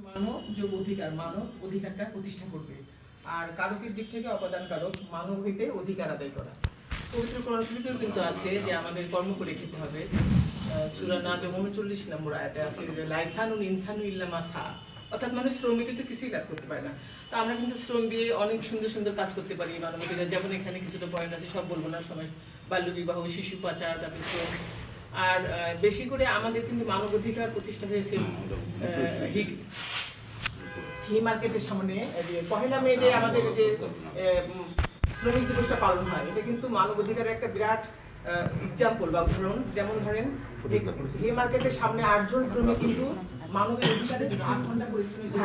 মানব যোগ অধিকার, মানব অধিকারটা প্রতিষ্ঠা করবে। আর কারকের দিক থেকে অপাদান কারক, মানব হইতে অধিকার আদায় করা। পবিত্র কোরআন শরীফেও কিন্তু আছে যে আমাদের কর্ম করে খেতে হবে। সূরা নাজম 39 নম্বর আয়াতে আছে যে লাইসানুল ইনসানু ইল্লা মা সা, অর্থাৎ মানুষ শ্রম দিতে তো কিছুই লাভ করতে পারে না। তো আমরা কিন্তু শ্রম দিয়ে অনেক সুন্দর সুন্দর কাজ করতে পারি মানবাধিকার, যেমন এখানে কিছুটা পয়েন্ট আছে, সব বলবো না, সময় বাল্যবিবাহ, শিশু পাচার, তারপরে শ্রম। আর বেশি করে আমাদের কিন্তু মানবাধিকার প্রতিষ্ঠা হয়েছে হি মার্কেটের সামনে। পহেলা মে যে আমাদের যে শ্রমিক দিবসটা পালন হয়, এটা কিন্তু মানবাধিকারের একটা বিরাট এক্সাম্পল বা উদাহরণ। যেমন ধরেন হি মার্কেটের সামনে 8 জন শ্রমিক কিন্তু মানবের অধিকারের জন্য 8 ঘন্টা পরিশ্রমের জন্য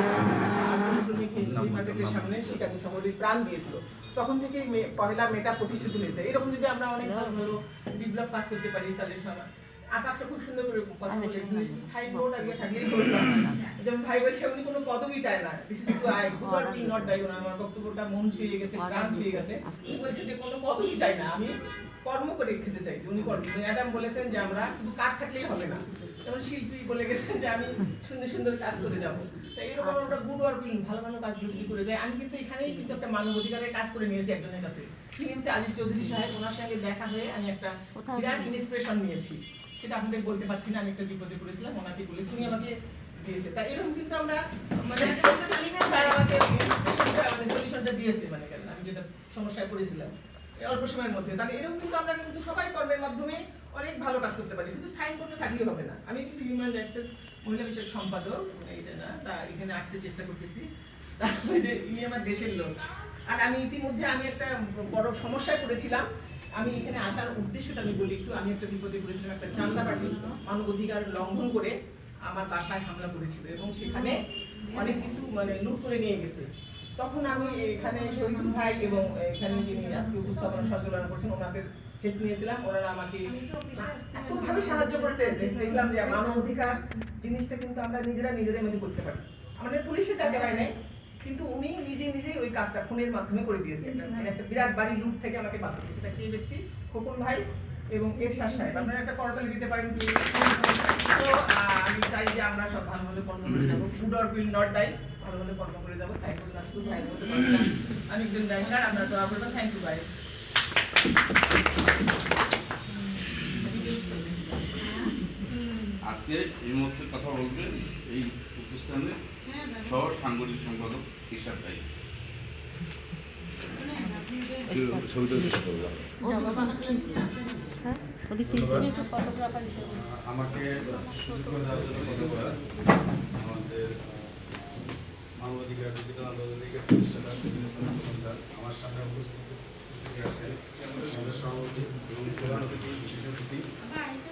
8 জন শ্রমিক হি মার্কেটের সামনে শিকাগো শহরে প্রাণ দিয়েছিল। তখন থেকে পহেলা মেটা প্রতিষ্ঠিত হয়েছে। এরকম যদি আমরা অনেক ভালো ভালো ডেভেলপ কাজ করতে পারি, তাহলে আকারটা খুব সুন্দর করে কথা বলেছেন, সাইড বোর্ড আর থাকলেই হলো না। যেমন ভাই বলছে উনি কোনো পদবি চায় না, this is to I good or be not by. আমার বক্তব্যটা মন ছুঁয়ে গেছে, প্রাণ ছুঁয়ে গেছে। উনি বলছে যে কোনো পদবি চাই না, আমি কর্ম করে খেতে চাই। উনি ম্যাডাম বলেছেন যে আমরা শুধু কাজ থাকলেই হবে না, যেমন শিল্পী বলে গেছেন যে আমি সুন্দর সুন্দর কাজ করে যাবো। তাই এরকম আমরা গুড ওয়ার্ক ভালো ভালো কাজ যদি করে যাই। আমি কিন্তু এখানেই কিন্তু একটা মানব অধিকারের কাজ করে নিয়েছি একজনের কাছে, তিনি হচ্ছে আজিজ চৌধুরী সাহেব। ওনার সঙ্গে দেখা হয়ে আমি একটা বিরাট ইন্সপিরেশন নিয়েছি, সেটা আপনাদের বলতে পারছি না। আমি একটা বিপদে পড়েছিলাম, ওনাকে বলেছি, উনি আমাকে দিয়েছে। তাই এরকম কিন্তু আমরা মানে আমাকে সলিউশনটা দিয়েছে, মানে কেন আমি যেটা সমস্যায় পড়েছিলাম অল্প সময়ের মধ্যে। তাহলে এরকম কিন্তু আমরা কিন্তু সবাই কর্মের মাধ্যমে অনেক ভালো কাজ করতে পারি, কিন্তু সাইনবোর্ডে থাকলেই হবে না। আমি কিন্তু হিউম্যান রাইটসের মহিলা বিষয়ক সম্পাদক, এইটা না, তা এখানে আসতে চেষ্টা করতেছি। তারপরে যে ইনি আমার দেশের লোক। আর আমি ইতিমধ্যে আমি একটা বড় সমস্যায় পড়েছিলাম। আমি এখানে আসার উদ্দেশ্যটা আমি বলি একটু। আমি একটা বিপদে পড়েছিলাম, একটা চান্দা পার্টি মানবাধিকার লঙ্ঘন করে আমার বাসায় হামলা করেছিল এবং সেখানে অনেক কিছু মানে লুট করে নিয়ে গেছে। তখন আমি এখানে শহীদুল ভাই এবং এখানে যিনি আজকে উপস্থাপনা সঞ্চালনা করছেন ওনাদের হেল্প নিয়েছিলাম। ওনারা আমাকে এতভাবে সাহায্য করেছে, দেখলাম যে মানবাধিকার জিনিসটা কিন্তু আমরা নিজেরাই মধ্যে করতে পারি। আমাদের পুলিশে তাকে পায় নাই, কিন্তু উনি নিজেই ওই কাজটা ফোনের মাধ্যমে করে দিয়েছে। একটা বিরাট বাড়ি লুট থেকে আমাকে বাঁচাচ্ছে। সেটা কে ব্যক্তি? খোকন ভাই এবং এরশাদ সাহেব। আপনারা একটা করতালি দিতে পারেন কি? তো আমি চাই যে আমরা সব ভালো ভালো কর্ম করে যাবো, good or will not die, ভালো ভালো কর্ম করে যাবো। সাইকেল না শুধু ভাই বলতে পারলাম আমি একজন ড্রাইভার। আপনারা দোয়া করবেন। থ্যাংক ইউ ভাই। আজকে এই মুহূর্তে কথা বলবেন এই প্রতিষ্ঠানের সহ সাংগঠনিক সম্পাদক এরশাদ ভাই। আমাকে আমাদের মানবাধিকার ডিজিটাল আন্দোলনের প্রতিষ্ঠাতা আমার সামনে উপস্থিত আছেন আমাদের সভাপতি এবং প্রধান অতিথি, বিশেষ অতিথি,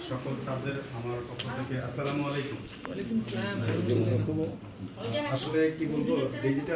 সকল স্যারদের আমার পক্ষ থেকে আসসালামু আলাইকুম। আসলে কি বলবো, ডিজিটাল